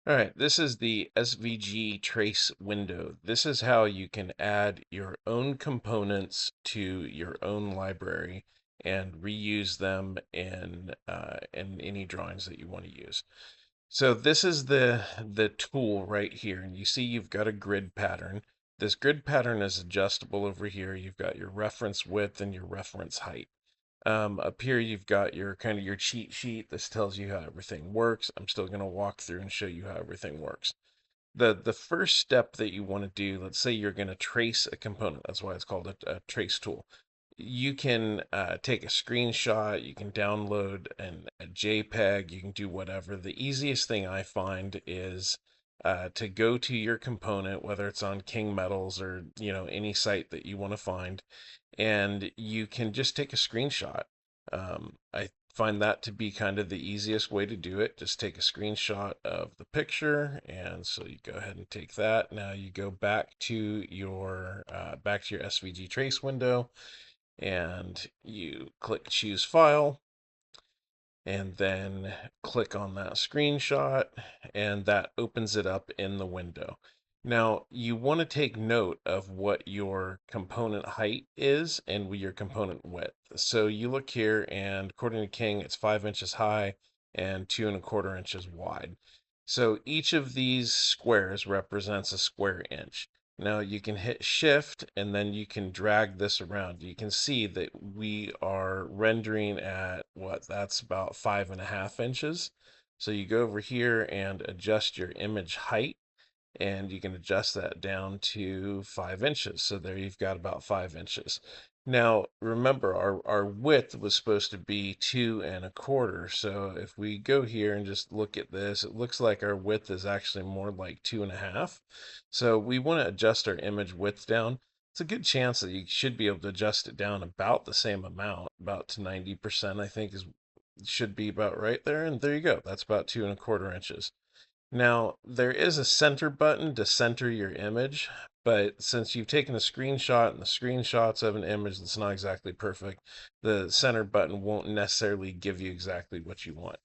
All right, this is the SVG trace window. This is how you can add your own components to your own library and reuse them in any drawings that you want to use. So this is the tool right here, and you see you've got a grid pattern. This grid pattern is adjustable over here. You've got your reference width and your reference height. Up here, you've got your kind of your cheat sheet. This tells you how everything works. I'm still going to walk through and show you how everything works. The first step that you want to do, let's say you're going to trace a component. That's why it's called a trace tool. You can take a screenshot, you can download a JPEG, you can do whatever. The easiest thing I find is to go to your component, whether it's on King Metals or any site that you want to find, and you can just take a screenshot. I find that to be kind of the easiest way to do it. Just take a screenshot of the picture, and so you go ahead and take that. Now you go back to your SVG trace window, and you click Choose File, and then click on that screenshot, and that opens it up in the window. Now, you want to take note of what your component height is and your component width. So you look here, and according to King, it's 5 inches high and 2¼ inches wide. So each of these squares represents a square inch. Now you can hit shift and then you can drag this around. You can see that we are rendering at what, that's about 5½ inches. So you go over here and adjust your image height, and you can adjust that down to 5 inches. So there you've got about 5 inches. Now, remember, our width was supposed to be 2¼ So if we go here and just look at this, it looks like our width is actually more like 2½ So we want to adjust our image width down. It's a good chance that you should be able to adjust it down about the same amount, about to 90%, I think is should be about right there. And there you go. That's about 2¼ inches. Now, there is a center button to center your image, but since you've taken a screenshot and the screenshots of an image that's not exactly perfect, the center button won't necessarily give you exactly what you want.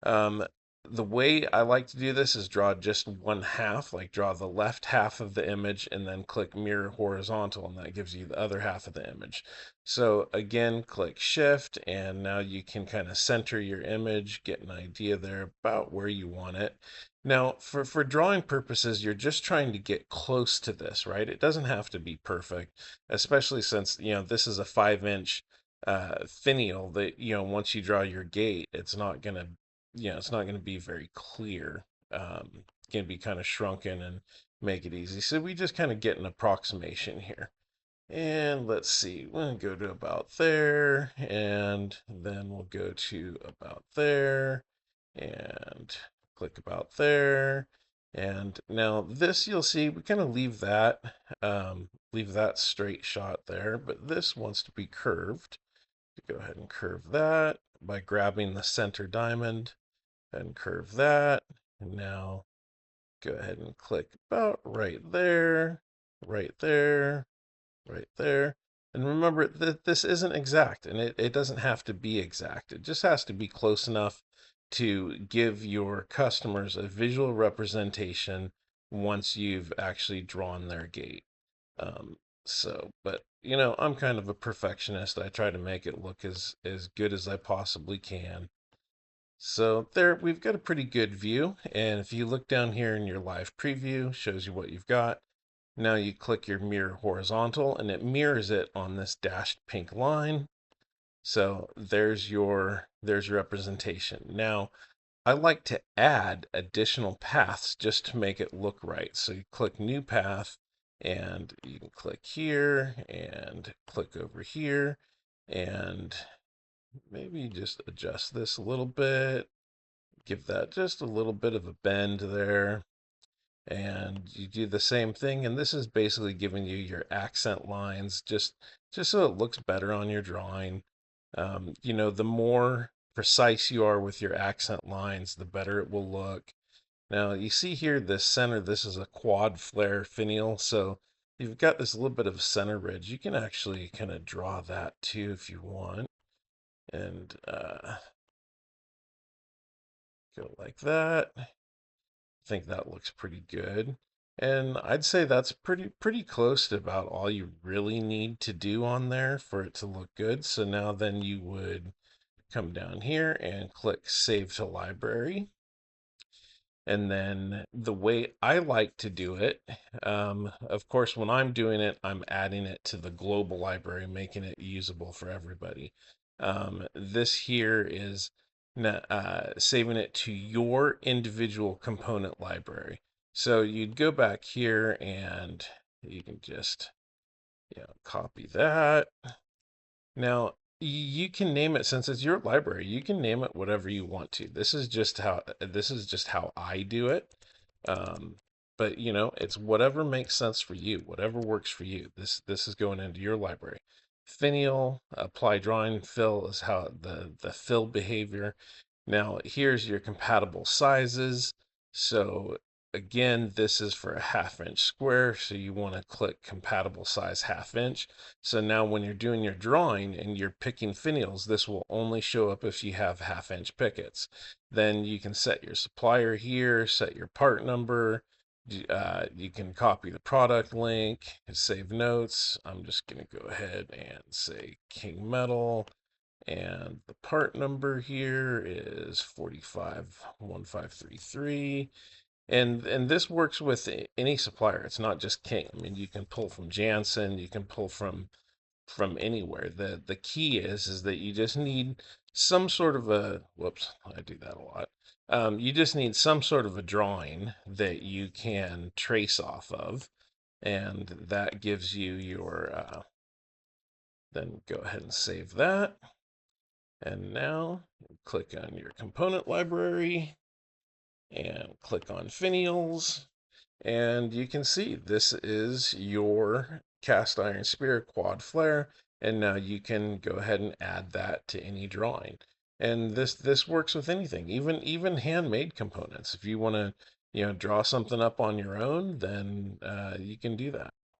Um, the way I like to do this is draw just one half, like draw the left half of the image and then click mirror horizontal, and that gives you the other half of the image. So again, click shift, and now you can kind of center your image, get an idea there about where you want it. Now, for drawing purposes, you're just trying to get close to this, right? It doesn't have to be perfect, especially since, this is a 5 inch finial that, once you draw your gate, it's not gonna be very clear. It's gonna be kind of shrunken and make it easy. So we just kind of get an approximation here. And let's see, we'll go to about there, and then we'll go to about there, and click about there. And now this, you'll see, we kind of leave that straight shot there, but this wants to be curved. Go ahead and curve that by grabbing the center diamond and curve that. And now go ahead and click about right there, right there, right there. And remember that this isn't exact, and it doesn't have to be exact. It just has to be close enough to give your customers a visual representation once you've actually drawn their gate. But I'm kind of a perfectionist. I try to make it look as good as I possibly can. So there, we've got a pretty good view. And if you look down here in your live preview, shows you what you've got. Now you click your mirror horizontal, and it mirrors it on this dashed pink line. So there's your representation. Now, I like to add additional paths just to make it look right. So you click new path, and you can click here and click over here, and maybe just adjust this a little bit, give that just a little bit of a bend there. And you do the same thing, and this is basically giving you your accent lines just so it looks better on your drawing. The more precise you are with your accent lines, the better it will look. Now you see here this center, this is a quad flare finial, so you've got this little bit of center ridge. You can actually kind of draw that too if you want, and go like that. think that looks pretty good. And I'd say that's pretty close to about all you really need to do on there for it to look good. So now then you would come down here and click Save to Library. And then the way I like to do it, of course, when I'm doing it, I'm adding it to the global library, making it usable for everybody. This here is saving it to your individual component library. So you'd go back here and you can just, copy that. Now, you can name it, since it's your library, you can name it whatever you want to. This is just how I do it. Um, but it's whatever makes sense for you, whatever works for you. This is going into your library. Finial, apply drawing, fill is how the fill behavior. Now, here's your compatible sizes. So again, this is for a 1/2 inch square, so you want to click compatible size 1/2 inch. So now when you're doing your drawing and you're picking finials, this will only show up if you have 1/2 inch pickets. Then you can set your supplier here, set your part number. You can copy the product link, save notes. I'm just going to go ahead and say King Metal. And the part number here is 451533. And this works with any supplier. It's not just King. I mean, you can pull from Jansen, you can pull from anywhere. The key is that you just need some sort of a, whoops, I do that a lot. You just need some sort of a drawing that you can trace off of, and that gives you your, then go ahead and save that. And now click on your component library and click on finials. And you can see this is your cast iron spear quad flare. And now you can go ahead and add that to any drawing. And this works with anything, even handmade components. If you want to, draw something up on your own, then you can do that.